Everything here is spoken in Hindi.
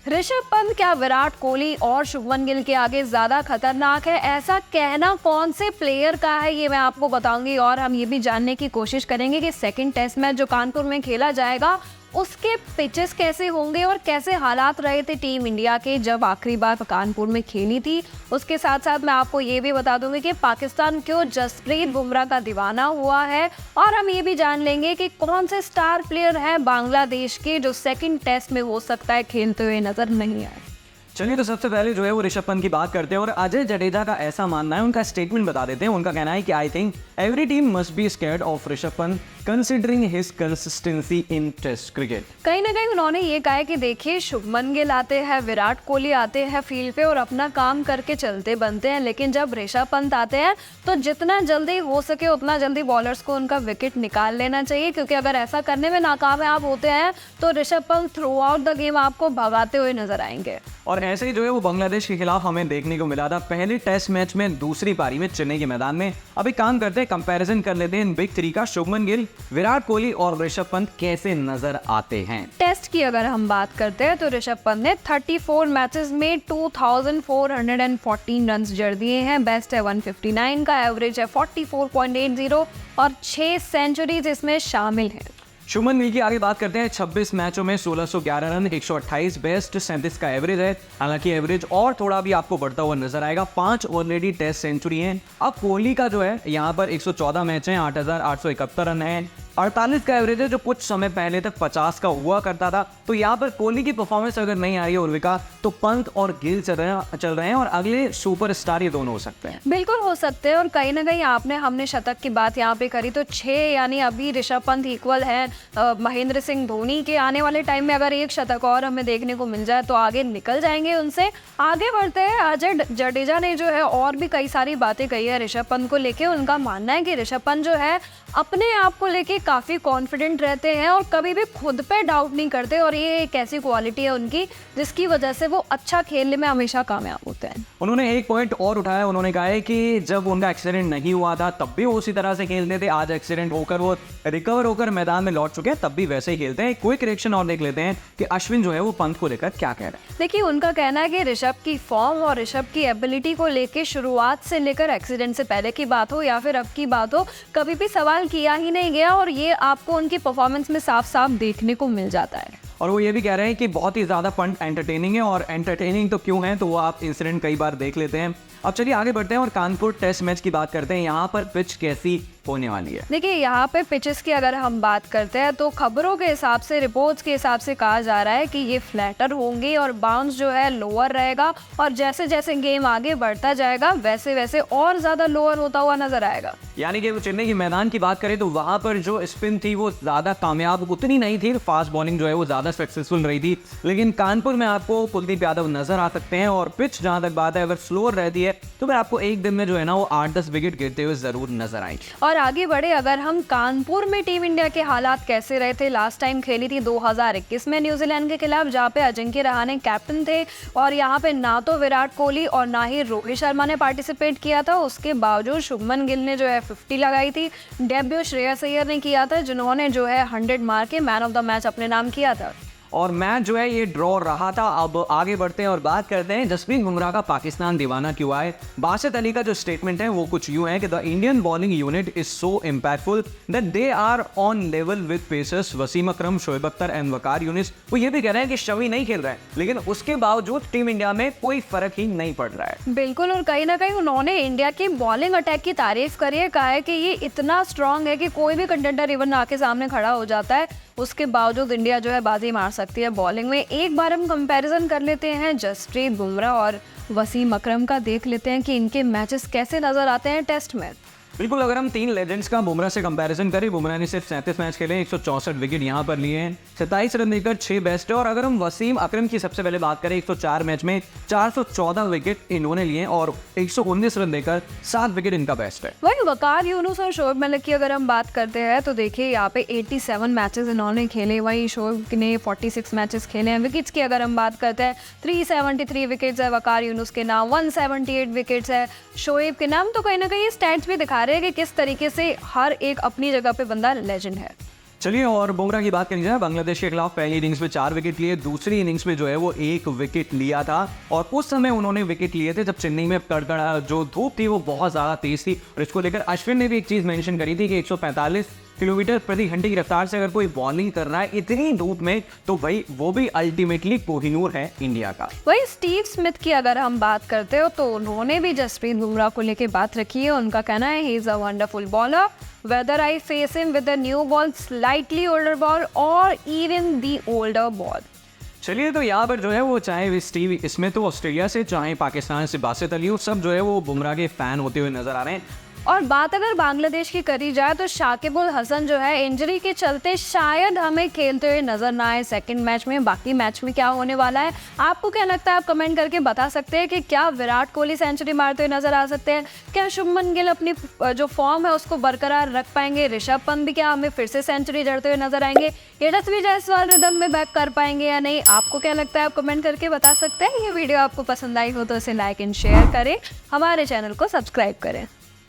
ऋषभ पंत क्या विराट कोहली और शुभमन गिल के आगे ज्यादा खतरनाक है? ऐसा कहना कौन से प्लेयर का है, ये मैं आपको बताऊंगी। और हम ये भी जानने की कोशिश करेंगे कि सेकंड टेस्ट मैच जो कानपुर में खेला जाएगा उसके पिचेस कैसे होंगे और कैसे हालात रहे थे टीम इंडिया के जब आखिरी बार कानपुर में खेली थी। उसके साथ साथ मैं आपको ये भी बता दूंगी कि पाकिस्तान क्यों जसप्रीत बुमराह का दीवाना हुआ है, और हम ये भी जान लेंगे कि कौन से स्टार प्लेयर हैं बांग्लादेश के जो सेकंड टेस्ट में हो सकता है खेलते हुए नजर नहीं आए। चलिए, तो सबसे पहले जो है वो ऋषभ पंत की बात करते हैं और अजय जडेजा का ऐसा मानना है, उनका स्टेटमेंट बता देते हैं। उनका कहना है कि I think every team must be scared of Rishabh Pant considering his consistency in test cricket. कहीं ना कहीं उन्होंने ये कहा है कि देखिए, शुभमन गिल आते हैं, विराट कोहली आते हैं फील्ड पे और अपना काम करके चलते बनते हैं, लेकिन जब ऋषभ पंत आते हैं तो जितना जल्दी हो सके उतना जल्दी बॉलर्स को उनका विकेट निकाल लेना चाहिए, क्योंकि अगर ऐसा करने में नाकामयाब होते हैं तो Rishabh Pant through out the game आपको भगाते हुए नजर आएंगे। और ऐसे ही जो है वो बांग्लादेश के खिलाफ हमें देखने को मिला था पहले टेस्ट मैच में दूसरी पारी में चेन्नई के मैदान में। अभी काम करते हैं, कंपैरिजन कर लेते हैं इन बिग थ्री का। शुभमन गिल, विराट कोहली और ऋषभ पंत कैसे नजर आते हैं। टेस्ट की अगर हम बात करते हैं तो ऋषभ पंत ने 34 मैचेस में 2414 रन जड़ दिए हैं। बेस्ट है 159 का, एवरेज है 44.80 और 6 सेंचुरीज इसमें शामिल हैं। शुभमन गिल की आगे बात करते हैं। 26 मैचों में 1611 रन, 128 बेस्ट, 37 का एवरेज है। हालांकि एवरेज और थोड़ा भी आपको बढ़ता हुआ नजर आएगा। 5 ऑलरेडी टेस्ट सेंचुरी हैं। अब कोहली का जो है यहाँ पर 114 मैच हैं, 8871 रन है, 48 का एवरेज है, जो कुछ समय पहले तक 50 का हुआ करता था। तो यहाँ पर कोहली की परफॉर्मेंस अगर नहीं आ रही है उर्विका, तो पंत और गिल चल रहे हैं और अगले सुपरस्टार ये दोनों हो सकते हैं। बिल्कुल हो सकते हैं। और कहीं ना कहीं हमने शतक की बात यहाँ पे करी तो 6, यानी अभी ऋषभ पंत इक्वल है महेंद्र सिंह धोनी के। आने वाले टाइम में अगर एक शतक और हमें देखने को मिल जाए तो आगे निकल जाएंगे उनसे। आगे बढ़ते हैं। अजय जडेजा ने जो है और भी कई सारी बातें कही है ऋषभ पंत को लेके। उनका मानना है कि ऋषभ पंत जो है अपने आप को लेके काफ़ी कॉन्फिडेंट रहते हैं और कभी भी खुद पे डाउट नहीं करते, और ये एक ऐसी क्वालिटी है उनकी जिसकी वजह से वो अच्छा खेलने में हमेशा कामयाब होते हैं। उन्होंने एक पॉइंट और उठाया। उन्होंने कहा है कि जब उनका एक्सीडेंट नहीं हुआ था तब भी वो उसी तरह से खेलते थे। आज एक्सीडेंट होकर वो रिकवर होकर मैदान में लौट चुके हैं, तब भी वैसे ही खेलते हैं। क्विक रिएक्शन और देख लेते हैं कि अश्विन जो है वो पंत को लेकर क्या कह रहे हैं। देखिए, उनका कहना है कि ऋषभ की फॉर्म और ऋषभ की एबिलिटी को लेके शुरुआत से लेकर एक्सीडेंट से पहले की बात हो या फिर अब की बात हो, कभी भी सवाल किया ही नहीं गया, और ये आपको उनकी परफॉर्मेंस में साफ साफ देखने को मिल जाता है। और वो ये भी कह रहे हैं कि बहुत ही ज़्यादा पंत एंटरटेनिंग है, और एंटरटेनिंग तो क्यों है, तो वो आप इंसिडेंट कई बार देख लेते हैं। अब चलिए आगे बढ़ते हैं और कानपुर टेस्ट मैच की बात करते हैं। यहाँ पर पिच कैसी होने वाली है? देखिए, यहाँ पे पिचेस की अगर हम बात करते हैं तो खबरों के हिसाब से, रिपोर्ट्स के हिसाब से कहा जा रहा है कि ये फ्लैटर होंगे और बाउंस जो है लोअर रहेगा, और जैसे जैसे गेम आगे बढ़ता जाएगा वैसे वैसे और ज़्यादा लोअर होता हुआ नजर आएगा। यानी कि वो चेन्नई के मैदान की बात करें तो वहाँ पर जो स्पिन थी वो ज़्यादा कामयाब उतनी नहीं थी, फास्ट बॉलिंग जो है वो ज़्यादा सक्सेसफुल रही थी। लेकिन कानपुर में आपको कुलदीप यादव नजर आ सकते हैं, और पिच जहाँ तक बात है अगर स्लोअर रहती है तो मैं आपको एक दिन में जो है ना वो 8-10 विकेट गिरते हुए ज़रूर नजर आएंगे। और आगे बढ़े, अगर हम कानपुर में टीम इंडिया के हालात कैसे रहे थे, लास्ट टाइम खेली थी 2021 में न्यूजीलैंड के खिलाफ, जहाँ पे अजिंक्य रहाणे कैप्टन थे, और यहाँ पे ना तो विराट कोहली और ना ही रोहित शर्मा ने पार्टिसिपेट किया था। उसके बावजूद शुभमन गिल ने जो है 50 लगाई थी। डेब्यू श्रेयस अय्यर ने किया था, जिन्होंने जो है 100 मार के मैन ऑफ द मैच अपने नाम किया था। और मैच जो है ये ड्रॉ रहा था। अब आगे बढ़ते हैं और बात करते हैं जसप्रीत बुमराह का पाकिस्तान दीवाना क्यों आए। बासित अली का जो स्टेटमेंट है वो कुछ यूं है कि the Indian bowling unit is so impactful that they are on level with pacers Wasim Akram, Shoaib Akhtar and Waqar Younis. वो ये भी कह रहे हैं कि शमी नहीं खेल रहा है, लेकिन उसके बावजूद टीम इंडिया में कोई फर्क ही नहीं पड़ रहा है। बिल्कुल, और कहीं ना कहीं उन्होंने इंडिया की बॉलिंग अटैक की तारीफ करी है, कहा है कि ये इतना स्ट्रांग है कि कोई भी कंटेंडर इवन आके सामने खड़ा हो जाता है, उसके बावजूद इंडिया जो है बाजी मार सकती है बॉलिंग में। एक बार हम कंपैरिजन कर लेते हैं जसप्रीत बुमराह और वसीम अकरम का, देख लेते हैं कि इनके मैचेस कैसे नजर आते हैं टेस्ट में। बिल्कुल, अगर हम तीन लेजेंड्स का बुमराह से कंपैरिजन करें, बुमराह ने सिर्फ 37 मैच खेले, 164 विकेट यहाँ पर लिए हैं, 27 रन देकर 6 बेस्ट है। और अगर हम वसीम अकरम की सबसे पहले बात करें, 104 मैच में 414 विकेट इन्होंने लिए और 119 रन देकर 7 विकेट इनका बेस्ट है। वही वकार यूनुस और शोएब मलिक की अगर हम बात करते हैं तो देखिए यहाँ पे 87 मैचेस इन्होंने खेले, वही शोएब ने 46 मैचेस खेले हैं। विकेट्स की अगर हम बात करते हैं 373 विकेट्स है वकार यूनुस के नाम, 178 विकेट्स है शोएब के नाम। तो कहीं ना कहीं स्टैट्स भी दिखा रहे हैं कि किस तरीके से हर एक अपनी जगह पे बंदा लेजेंड है। चलिए और बुमराह की बात करी जाए, बांग्लादेश के खिलाफ पहली इनिंग्स में 4 विकेट लिए, दूसरी इनिंग्स में जो है वो 1 विकेट लिया था और उस समय उन्होंने विकेट लिए थे जब चेन्नई में कड़कड़ा जो धूप थी वो बहुत ज़्यादा तेज थी। और इसको लेकर अश्विन ने भी एक चीज़ मेंशन करी थी कि 145 किलोमीटर प्रति घंटे की रफ्तार से अगर कोई बॉलिंग कर रहा है इतनी धूप में, तो भाई वो भी अल्टीमेटली कोहिनूर है इंडिया का। वही स्टीव स्मिथ की अगर हम बात करते हो तो उन्होंने भी जसप्रीत बुमराह को लेके बात रखी है। उनका कहना है he is a wonderful bowler, whether I face him with a new ball, slightly older ball or even the older ball। चलिए तो यहाँ पर जो है वो चाहे स्टीव स्मिथ हो ऑस्ट्रेलिया से, चाहे पाकिस्तान से बासित अली हो, सब जो है वो बुमराह के फैन होते हुए नजर आ रहे हैं। और बात अगर बांग्लादेश की करी जाए तो शाकिब उल हसन जो है इंजरी के चलते शायद हमें खेलते हुए नजर ना आए सेकंड मैच में। बाकी मैच में क्या होने वाला है आपको क्या लगता है, आप कमेंट करके बता सकते हैं कि क्या विराट कोहली सेंचुरी मारते हुए नजर आ सकते हैं, क्या शुभमन गिल अपनी जो फॉर्म है उसको बरकरार रख पाएंगे, ऋषभ पंत भी क्या हमें फिर से सेंचुरी जड़ते हुए नजर आएंगे, यशस्वी जायसवाल रिदम में बैक कर पाएंगे या नहीं, आपको क्या लगता है आप कमेंट करके बता सकते हैं। ये वीडियो आपको पसंद आई हो तो इसे लाइक एंड शेयर करें, हमारे चैनल को सब्सक्राइब करें।